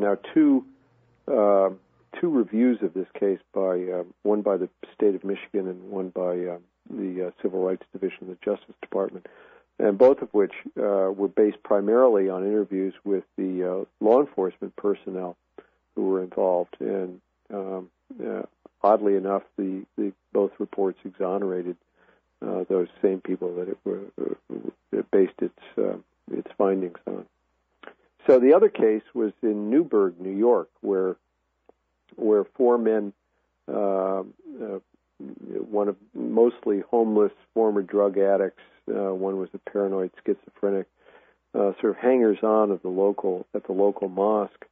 Now, two reviews of this case, one by the state of Michigan and one by the Civil Rights Division of the Justice Department, and both of which were based primarily on interviews with the law enforcement personnel who were involved. And oddly enough, both reports exonerated those same people that it based its findings on. So the other case was in Newburgh, New York, where four men, one of mostly homeless former drug addicts, one was a paranoid schizophrenic, sort of hangers-on at the local mosque,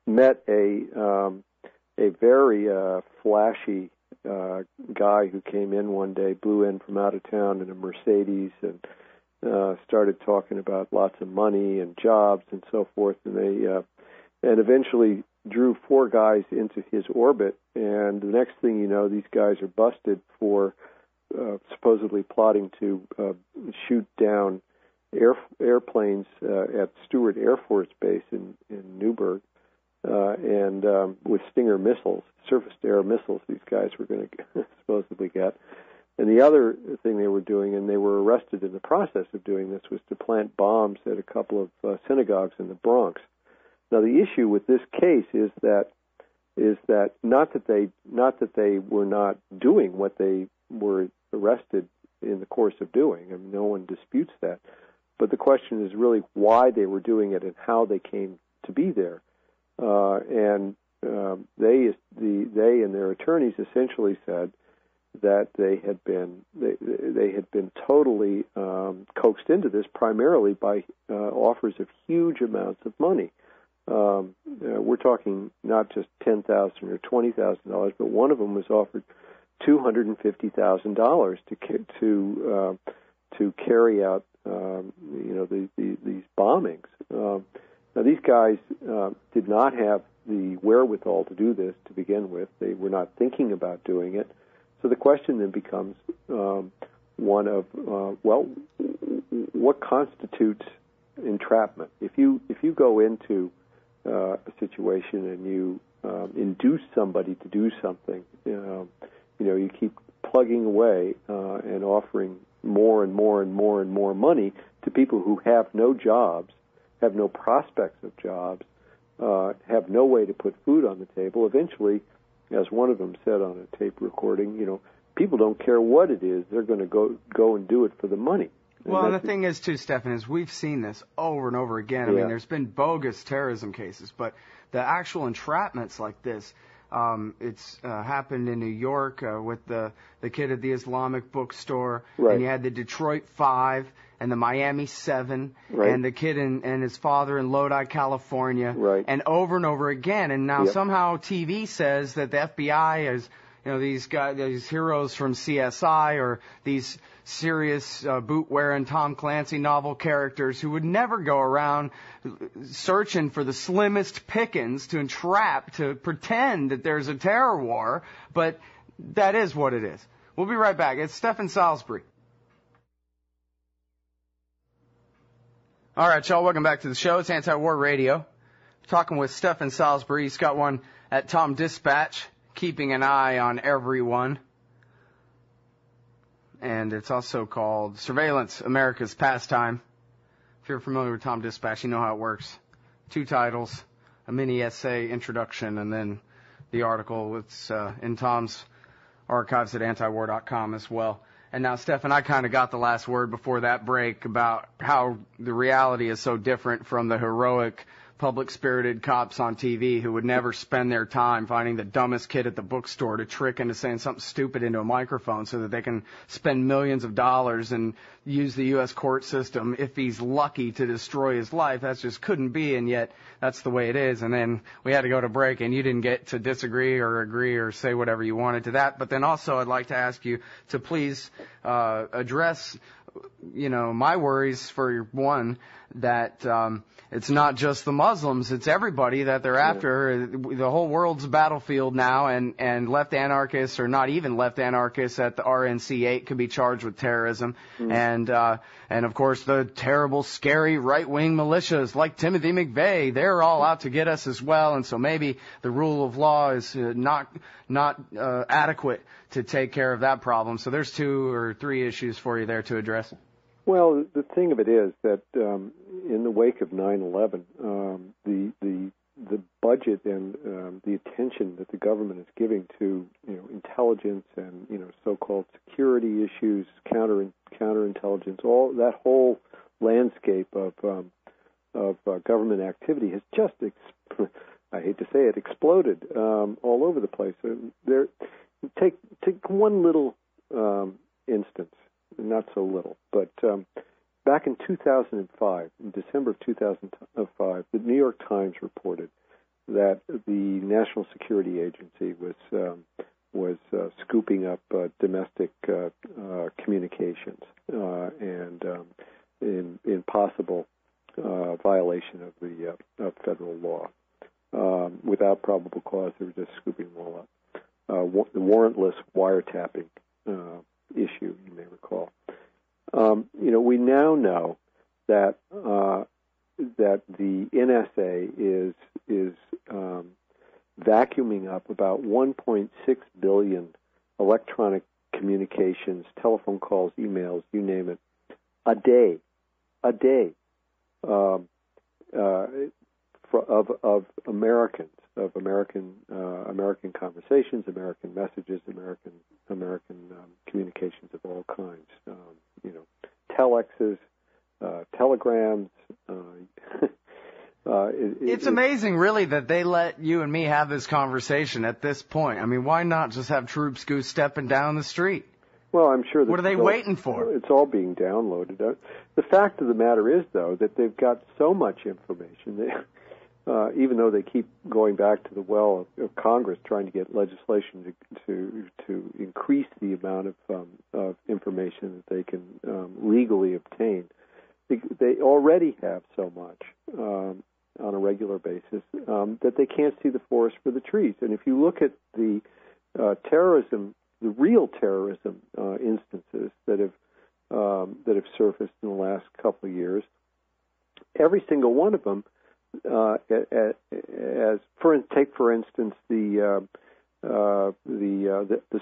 met a very flashy guy who came in one day, blew in from out of town in a Mercedes, and started talking about lots of money and jobs and so forth, and and eventually drew four guys into his orbit. And the next thing you know, these guys are busted for supposedly plotting to shoot down airplanes at Stewart Air Force Base in Newburgh, and with Stinger missiles, surface-to-air missiles, these guys were going to supposedly get. And the other thing they were doing, and they were arrested in the process of doing this, was to plant bombs at a couple of synagogues in the Bronx. Now, the issue with this case is that not that they were not doing what they were arrested in the course of doing. I mean, no one disputes that. But the question is really why they were doing it and how they came to be there. They and their attorneys essentially said that they had been totally coaxed into this primarily by offers of huge amounts of money. We're talking not just $10,000 or $20,000, but one of them was offered $250,000 to carry out these bombings. Now these guys did not have the wherewithal to do this to begin with. They were not thinking about doing it. So the question then becomes one of what constitutes entrapment? If you go into a situation and you induce somebody to do something, you keep plugging away and offering more and more and more and more money to people who have no jobs, have no prospects of jobs, have no way to put food on the table. Eventually, as one of them said on a tape recording, people don't care what it is; they're going to go and do it for the money. Well, and the thing is, too, Stephan, is we've seen this over and over again. I mean, there's been bogus terrorism cases, but the actual entrapments like this, it's happened in New York with the kid at the Islamic bookstore, right. And you had the Detroit 5 and the Miami 7, right. And the kid and his father in Lodi, California, right. And over again. And now somehow TV says that the FBI is, these guys, these heroes from CSI, or these serious boot-wearing Tom Clancy novel characters who would never go around searching for the slimmest pickings to entrap, to pretend that there's a terror war, but that is what it is. We'll be right back. It's Stephan Salisbury. All right, y'all, welcome back to the show. It's Antiwar Radio. Talking with Stephan Salisbury. He's got one at Tom Dispatch, keeping an eye on everyone. And it's also called Surveillance, America's Pastime. If you're familiar with Tom Dispatch, you know how it works. 2 titles, a mini essay, introduction, and then the article. It's in Tom's archives at antiwar.com as well. And now, Stephan, I kind of got the last word before that break about how the reality is so different from the heroic, public-spirited cops on TV who would never spend their time finding the dumbest kid at the bookstore to trick into saying something stupid into a microphone so that they can spend millions of dollars and use the U.S. court system, if he's lucky, to destroy his life. That just couldn't be, and yet that's the way it is. And then we had to go to break, and you didn't get to disagree or agree or say whatever you wanted to that. But then also I'd like to ask you to please address my worries, for one, that it's not just the Muslims, it's everybody that they're after. The whole world's a battlefield now, and left anarchists, or not even left anarchists at the RNC-8 could be charged with terrorism. And of course the terrible, scary right-wing militias like Timothy McVeigh, they're all out to get us as well. And so maybe the rule of law is not adequate to take care of that problem. So there's 2 or 3 issues for you there to address. Well, the thing of it is that in the wake of 9/11, the budget and the attention that the government is giving to intelligence and so-called security issues, counterintelligence, all that whole landscape of government activity has just I hate to say it, exploded all over the place. Take one little instance. Not so little, but back in 2005, in December of 2005, the New York Times reported that the National Security Agency was scooping up domestic communications and in possible violation of federal law. Without probable cause, they were just scooping them all up. The warrantless wiretapping issue, you may recall. We now know that the NSA is vacuuming up about 1.6 billion electronic communications, telephone calls, emails, you name it, a day, of Americans, of American conversations, American messages, American communications of all kinds. Telexes, telegrams. It's amazing, really, that they let you and me have this conversation at this point. I mean, why not just have troops go stepping down the street? Well, I'm sure. What are they waiting for? It's all being downloaded. The fact of the matter is, though, that they've got so much information. Even though they keep going back to the well of Congress trying to get legislation to increase the amount of information that they can legally obtain, they already have so much on a regular basis that they can't see the forest for the trees. And if you look at the terrorism, the real terrorism instances that have surfaced in the last couple of years, every single one of them. Take for instance the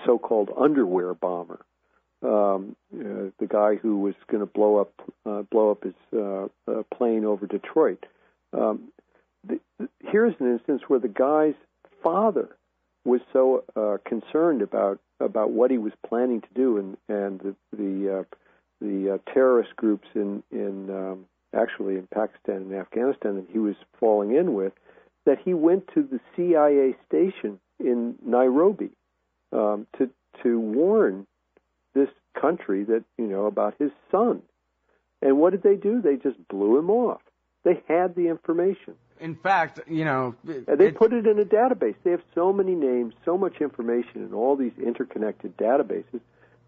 so-called underwear bomber, the guy who was going to blow up his plane over Detroit. Here's an instance where the guy's father was so concerned about what he was planning to do, and the terrorist groups actually in Pakistan and Afghanistan that he was falling in with, that he went to the CIA station in Nairobi to warn this country that about his son. And what did they do? They just blew him off. They had the information. In fact, they put it in a database. They have so many names, so much information in all these interconnected databases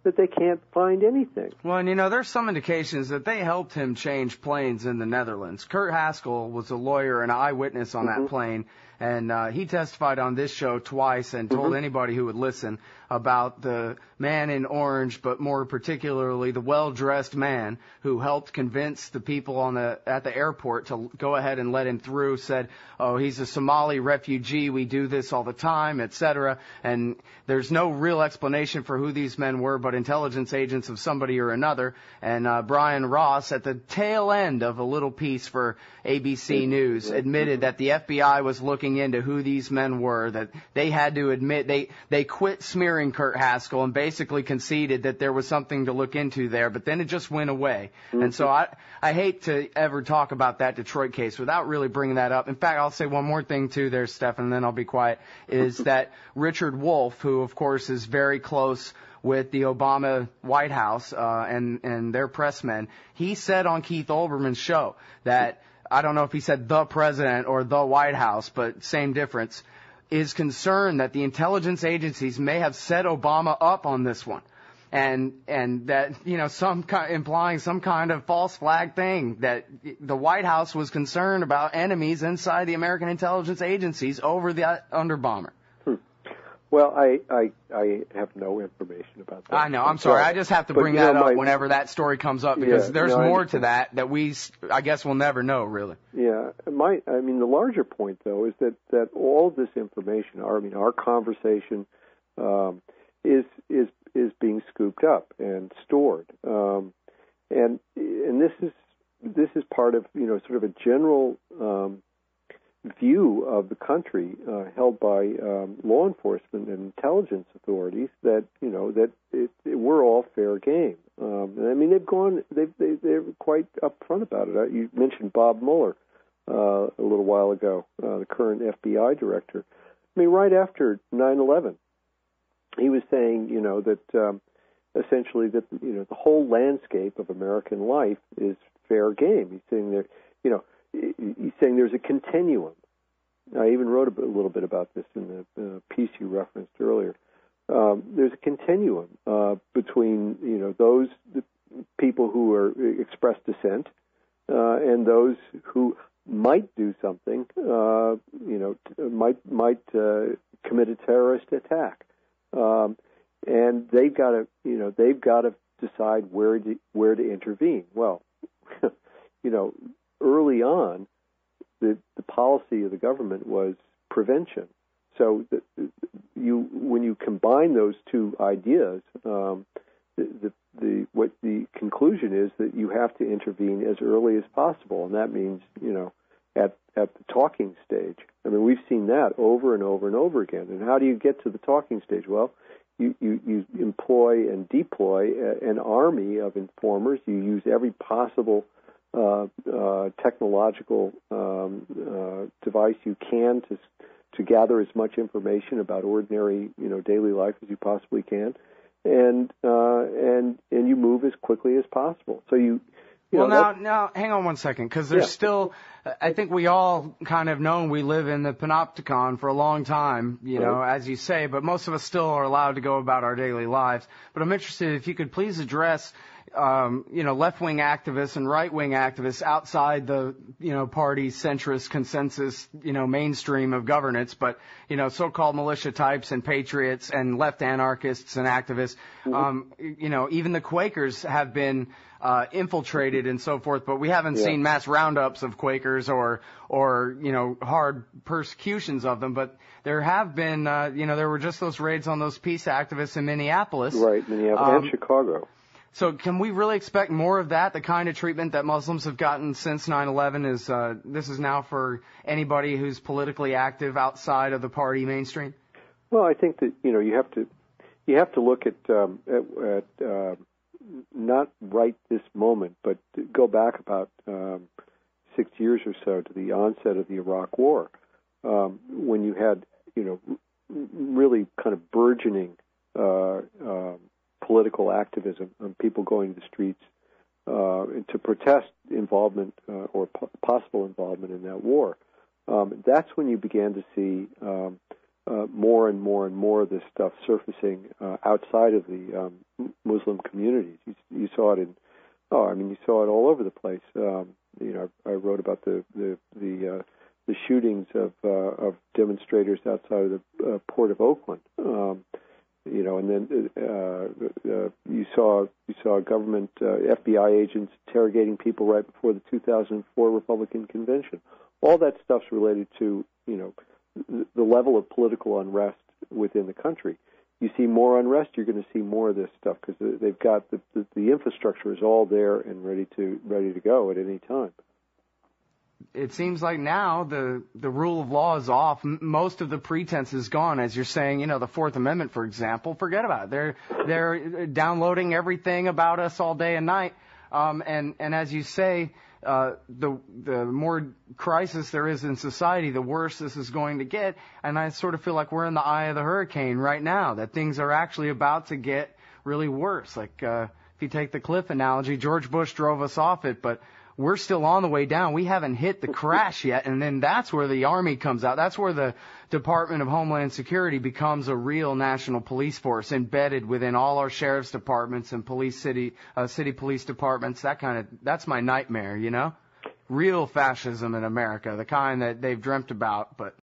that they can't find anything. Well, and there's some indications that they helped him change planes in the Netherlands. Kurt Haskell was a lawyer and an eyewitness on that plane, and he testified on this show twice and told anybody who would listen about the man in orange, but more particularly the well-dressed man who helped convince the people at the airport to go ahead and let him through, said, oh, he's a Somali refugee, we do this all the time, etc. And there's no real explanation for who these men were, but intelligence agents of somebody or another. And Brian Ross, at the tail end of a little piece for ABC News, admitted that the FBI was looking into who these men were, that they had to admit they quit smearing Kurt Haskell and basically conceded that there was something to look into there, but then it just went away. And so I hate to ever talk about that Detroit case without really bringing that up. In fact, I'll say one more thing too there, Stephan, and then I'll be quiet, is that Richard Wolff, who of course is very close with the Obama White House and their pressmen, he said on Keith Olbermann's show that, I don't know if he said the president or the White House, but same difference, is concerned that the intelligence agencies may have set Obama up on this one. and that, implying some kind of false flag thing, that the White House was concerned about enemies inside the American intelligence agencies over the underbomber. Well, I have no information about that. I know. I'm sorry. I just have to bring that up whenever that story comes up, because there's more to that we, I guess, will never know, really. Yeah. The larger point, though, is that all this information, our conversation, is being scooped up and stored, and this is part of sort of a general view of the country held by law enforcement and intelligence authorities that we're all fair game. They're quite upfront about it. You mentioned Bob Mueller a little while ago, the current FBI director. Right after 9/11, he was saying that essentially that the whole landscape of American life is fair game. He's saying that he's saying there's a continuum. I even wrote a little bit about this in the piece you referenced earlier. There's a continuum between those people who are express dissent and those who might do something, might commit a terrorist attack, and they've got to decide where to intervene. Well, early on, the policy of the government was prevention. So when you combine those two ideas, what the conclusion is that you have to intervene as early as possible, and that means at the talking stage. We've seen that over and over and over again. And how do you get to the talking stage? Well, you employ and deploy an army of informers. You use every possible technological device you can to gather as much information about ordinary daily life as you possibly can, and you move as quickly as possible. So now hang on one second, because there's still, I think we all kind of know we live in the panopticon for a long time, as you say, but most of us still are allowed to go about our daily lives. But I'm interested if you could please address left-wing activists and right-wing activists outside the, party centrist consensus, mainstream of governance, but, so-called militia types and patriots and left anarchists and activists. Mm-hmm. Even the Quakers have been infiltrated and so forth, but we haven't seen mass roundups of Quakers or hard persecutions of them. But there have been, there were just those raids on those peace activists in Minneapolis. Right, Minneapolis and Chicago. So can we really expect more of that, the kind of treatment that Muslims have gotten since 9/11? This is now for anybody who's politically active outside of the party mainstream? Well, I think that you have to look at not right this moment, but go back about 6 years or so to the onset of the Iraq War, when you had really kind of burgeoning political activism, people going to the streets to protest involvement or possible involvement in that war. That's when you began to see more and more and more of this stuff surfacing outside of the Muslim communities. You saw it you saw it all over the place. I wrote about the shootings of demonstrators outside of the port of Oakland. And then you saw government FBI agents interrogating people right before the 2004 Republican convention. All that stuff's related to the level of political unrest within the country. You see more unrest, you're going to see more of this stuff because they've got the infrastructure is all there and ready to go at any time. It seems like now the rule of law is off. Most of the pretense is gone, as you're saying. The Fourth Amendment, for example, forget about it. They're downloading everything about us all day and night. And as you say, the more crisis there is in society, the worse this is going to get. And I sort of feel like we're in the eye of the hurricane right now, that things are actually about to get really worse. Like if you take the cliff analogy, George Bush drove us off it, but we're still on the way down. We haven't hit the crash yet. And then that's where the Army comes out. That's where the Department of Homeland Security becomes a real national police force embedded within all our sheriff's departments and city police departments. That's my nightmare, you know? Real fascism in America, the kind that they've dreamt about, but